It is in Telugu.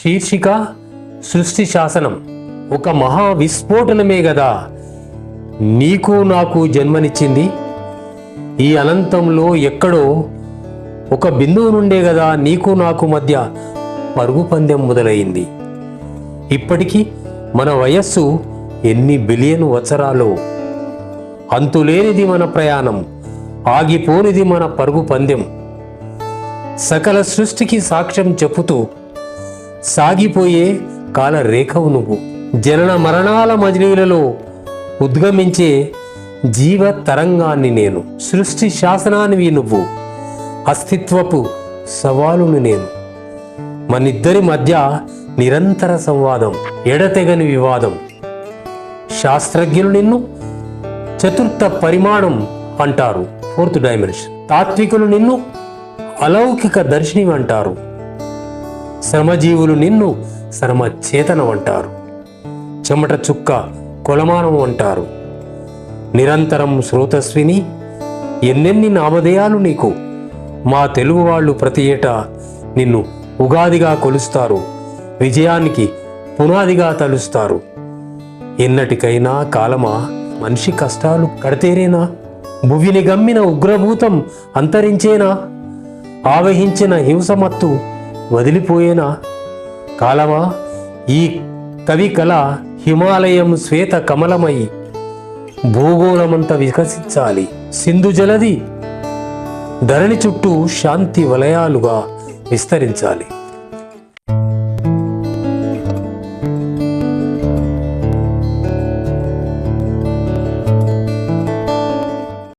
శీర్షిక సృష్టి శాసనం. ఒక మహా విస్ఫోటనమే గదా నీకు నాకు జన్మనిచ్చింది. ఈ అనంతంలో ఎక్కడో ఒక బిందువు నుండే గదా నీకు నాకు మధ్య పరుగు పందెం మొదలైంది. ఇప్పటికీ మన వయస్సు ఎన్ని బిలియన్ వత్సరాలో. అంతులేనిది మన ప్రయాణం, ఆగిపోనిది మన పరుగు పందెం. సకల సృష్టికి సాక్ష్యం చెప్పుతూ సాగిపోయే కాల రేఖవు నువ్వు. జనన మరణాల మజిలీలలో ఉద్గమించే జీవ తరంగాన్ని నేను. సృష్టి శాసనానివి నువ్వు, అస్తిత్వపు సవాలును నేను. మనిద్దరి మధ్య నిరంతర సంవాదం, ఎడతెగని వివాదం. శాస్త్రజ్ఞులు నిన్ను చతుర్థ పరిమాణం అంటారు, ఫోర్త్ డైమెన్షన్. తాత్వికులు నిన్ను అలౌకిక దర్శిని అంటారు. శ్రమజీవులు నిన్ను శ్రమ చేతనం అంటారు. చెమట చుక్క కొలమానం అంటారు. నిరంతరం శ్రోతస్విని, ఎన్నెన్ని నామధేయాలు నీకు. మా తెలుగు వాళ్ళు ప్రతి ఏటా నిన్ను ఉగాదిగా కొలుస్తారు, విజయానికి పునాదిగా తలుస్తారు. ఎన్నటికైనా కాలమా మనిషి కష్టాలు కడతేరేనా? భువిని గమ్మిన ఉగ్రభూతం అంతరించేనా? ఆవహించిన హింసమత్తు వదిలిపోయేనా? కాలమా ఈ కవి కళ హిమాలయం శ్వేత కమలమై భూగోళమంతా వికసించాలి. సింధు జలది ధరణి చుట్టూ శాంతి వలయాలుగా విస్తరించాలి.